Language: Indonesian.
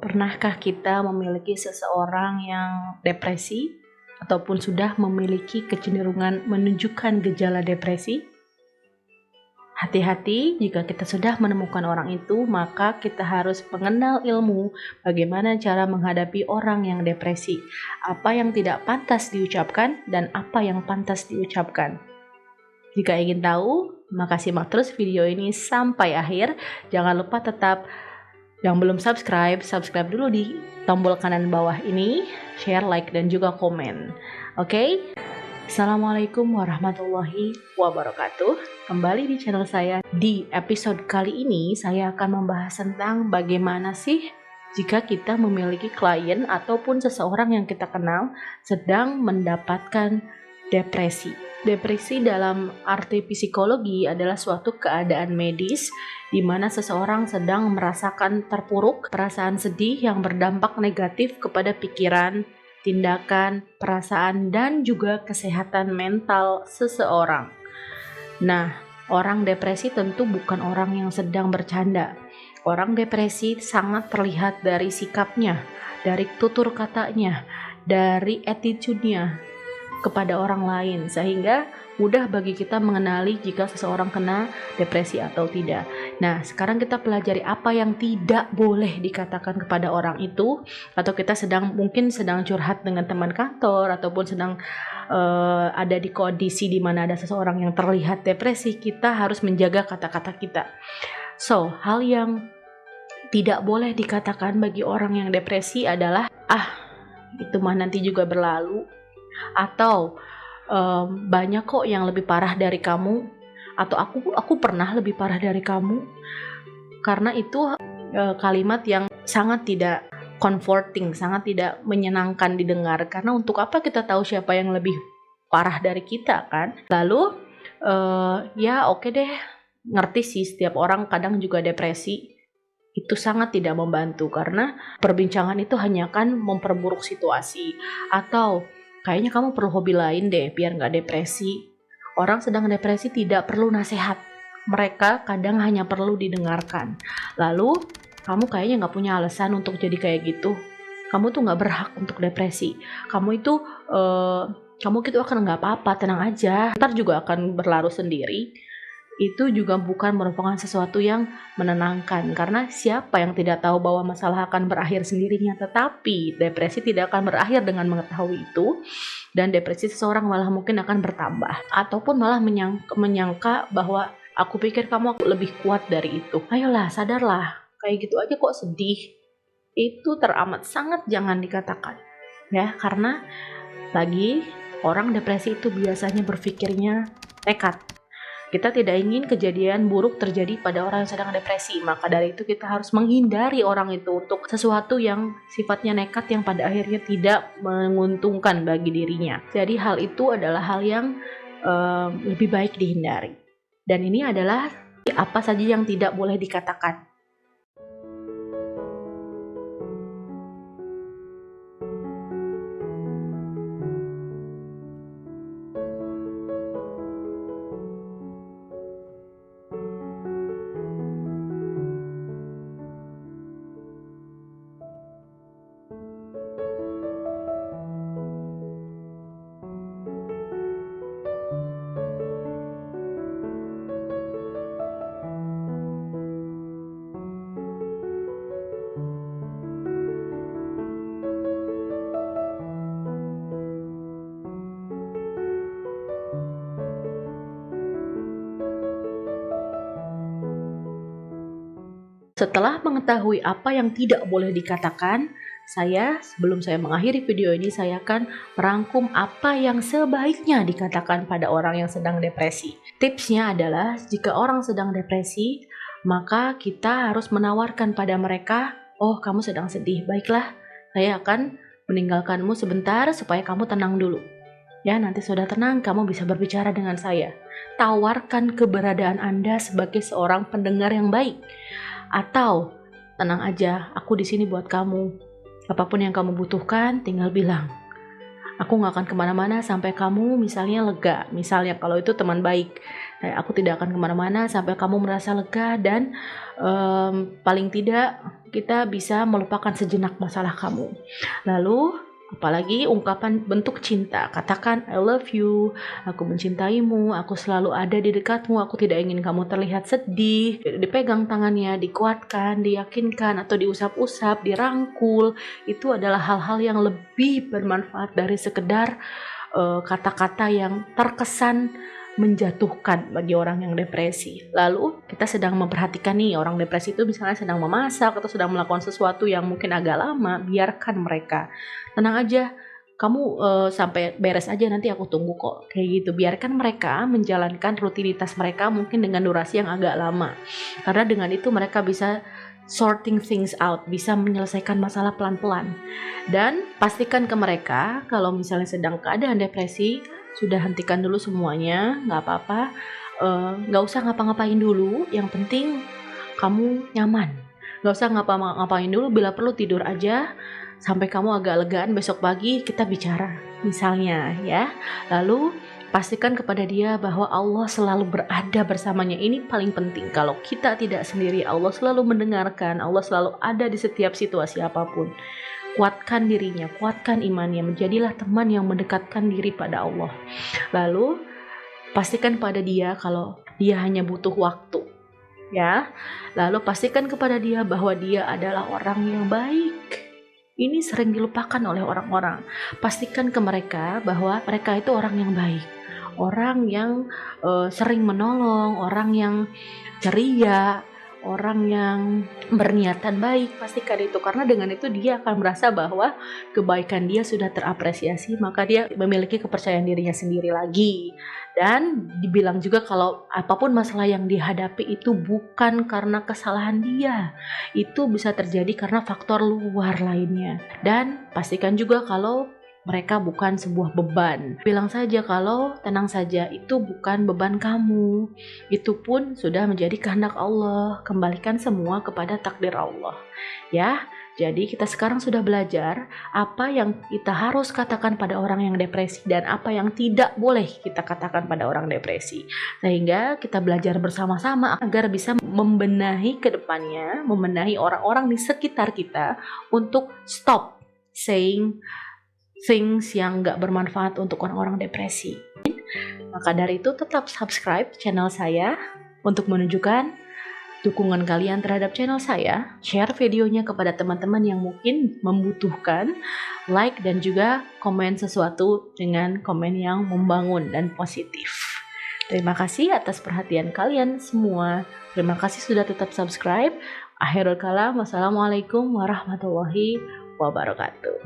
Pernahkah kita memiliki seseorang yang depresi ataupun sudah memiliki kecenderungan menunjukkan gejala depresi? Hati-hati jika kita sudah menemukan orang itu, maka kita harus mengenal ilmu bagaimana cara menghadapi orang yang depresi, apa yang tidak pantas diucapkan dan apa yang pantas diucapkan. Jika ingin tahu, maka simak terus video ini sampai akhir. Jangan lupa tetap yang belum subscribe dulu di tombol kanan bawah ini, share, like, dan juga komen. Oke? Assalamualaikum warahmatullahi wabarakatuh. Kembali di channel saya. Di episode kali ini, saya akan membahas tentang bagaimana sih jika kita memiliki klien ataupun seseorang yang kita kenal sedang mendapatkan depresi. Depresi dalam arti psikologi adalah suatu keadaan medis di mana seseorang sedang merasakan terpuruk, perasaan sedih yang berdampak negatif kepada pikiran, tindakan, perasaan, dan juga kesehatan mental seseorang. Nah, orang depresi tentu bukan orang yang sedang bercanda. Orang depresi sangat terlihat dari sikapnya, dari tutur katanya, dari attitude-nya kepada orang lain, sehingga mudah bagi kita mengenali jika seseorang kena depresi atau tidak. Nah, sekarang kita pelajari apa yang tidak boleh dikatakan kepada orang itu, atau kita mungkin sedang curhat dengan teman kantor ataupun sedang ada di kondisi di mana ada seseorang yang terlihat depresi. Kita harus menjaga kata-kata kita. So, hal yang tidak boleh dikatakan bagi orang yang depresi adalah itu mah nanti juga berlalu, atau banyak kok yang lebih parah dari kamu, atau aku pernah lebih parah dari kamu. Karena itu kalimat yang sangat tidak comforting, sangat tidak menyenangkan didengar. Karena untuk apa kita tahu siapa yang lebih parah dari kita, kan? Lalu ya oke deh, ngerti sih setiap orang kadang juga depresi. Itu sangat tidak membantu karena perbincangan itu hanya akan memperburuk situasi. Atau kayaknya kamu perlu hobi lain deh biar gak depresi. Orang sedang depresi tidak perlu nasihat. Mereka kadang hanya perlu didengarkan. Lalu kamu kayaknya gak punya alasan untuk jadi kayak gitu. Kamu tuh gak berhak untuk depresi. Kamu itu akan gak apa-apa, tenang aja. Ntar juga akan berlalu sendiri. Itu juga bukan merupakan sesuatu yang menenangkan, karena siapa yang tidak tahu bahwa masalah akan berakhir sendirinya. Tetapi depresi tidak akan berakhir dengan mengetahui itu, dan depresi seseorang malah mungkin akan bertambah, ataupun malah menyangka bahwa aku pikir kamu lebih kuat dari itu. Ayolah, sadarlah, kayak gitu aja kok sedih. Itu teramat sangat jangan dikatakan ya, karena lagi orang depresi itu biasanya berpikirnya nekat. Kita tidak ingin kejadian buruk terjadi pada orang yang sedang depresi. Maka dari itu kita harus menghindari orang itu untuk sesuatu yang sifatnya nekat yang pada akhirnya tidak menguntungkan bagi dirinya. Jadi hal itu adalah hal yang lebih baik dihindari. Dan ini adalah apa saja yang tidak boleh dikatakan. Setelah mengetahui apa yang tidak boleh dikatakan, sebelum saya mengakhiri video ini, saya akan merangkum apa yang sebaiknya dikatakan pada orang yang sedang depresi. Tipsnya adalah, jika orang sedang depresi, maka kita harus menawarkan pada mereka, oh kamu sedang sedih, baiklah, saya akan meninggalkanmu sebentar supaya kamu tenang dulu. Ya, nanti sudah tenang, kamu bisa berbicara dengan saya. Tawarkan keberadaan Anda sebagai seorang pendengar yang baik. Atau, tenang aja, aku di sini buat kamu. Apapun yang kamu butuhkan, tinggal bilang. Aku gak akan kemana-mana sampai kamu misalnya lega. Misalnya kalau itu teman baik. Aku tidak akan kemana-mana sampai kamu merasa lega dan paling tidak kita bisa melupakan sejenak masalah kamu. Lalu apalagi ungkapan bentuk cinta, katakan I love you, aku mencintaimu, aku selalu ada di dekatmu, aku tidak ingin kamu terlihat sedih. Dipegang tangannya, dikuatkan, diyakinkan, atau diusap-usap, dirangkul. Itu adalah hal-hal yang lebih bermanfaat dari sekedar kata-kata yang terkesan menjatuhkan bagi orang yang depresi. Lalu kita sedang memperhatikan nih, orang depresi itu misalnya sedang memasak atau sedang melakukan sesuatu yang mungkin agak lama, biarkan mereka. Tenang aja, kamu sampai beres aja, nanti aku tunggu kok, kayak gitu. Biarkan mereka menjalankan rutinitas mereka mungkin dengan durasi yang agak lama, karena dengan itu mereka bisa sorting things out, bisa menyelesaikan masalah pelan-pelan. Dan pastikan ke mereka kalau misalnya sedang keadaan depresi, sudah hentikan dulu semuanya, nggak apa-apa, nggak usah ngapa-ngapain dulu, yang penting kamu nyaman. Nggak usah ngapa-ngapain dulu, bila perlu tidur aja sampai kamu agak legaan, besok pagi kita bicara misalnya ya. Lalu pastikan kepada dia bahwa Allah selalu berada bersamanya. Ini paling penting. Kalau kita tidak sendiri, Allah selalu mendengarkan, Allah selalu ada di setiap situasi apapun. Kuatkan dirinya, kuatkan imannya, menjadilah teman yang mendekatkan diri pada Allah. Lalu pastikan pada dia kalau dia hanya butuh waktu, ya. Lalu pastikan kepada dia bahwa dia adalah orang yang baik. Ini sering dilupakan oleh orang-orang. Pastikan ke mereka bahwa mereka itu orang yang baik, orang yang sering menolong, orang yang ceria, orang yang berniatan baik. Pastikan itu, karena dengan itu dia akan merasa bahwa kebaikan dia sudah terapresiasi, maka dia memiliki kepercayaan dirinya sendiri lagi. Dan dibilang juga kalau apapun masalah yang dihadapi itu bukan karena kesalahan dia, itu bisa terjadi karena faktor luar lainnya. Dan pastikan juga kalau mereka bukan sebuah beban. Bilang saja kalau tenang saja, itu bukan beban kamu. Itu pun sudah menjadi kehendak Allah. Kembalikan semua kepada takdir Allah. Ya, jadi kita sekarang sudah belajar apa yang kita harus katakan pada orang yang depresi dan apa yang tidak boleh kita katakan pada orang depresi. Sehingga kita belajar bersama-sama agar bisa membenahi ke depannya, membenahi orang-orang di sekitar kita untuk stop saying things yang gak bermanfaat untuk orang-orang depresi. Maka dari itu tetap subscribe channel saya untuk menunjukkan dukungan kalian terhadap channel saya. Share videonya kepada teman-teman yang mungkin membutuhkan. Like dan juga komen sesuatu dengan komen yang membangun dan positif. Terima kasih atas perhatian kalian semua. Terima kasih sudah tetap subscribe. Akhirul kalam, wassalamualaikum warahmatullahi wabarakatuh.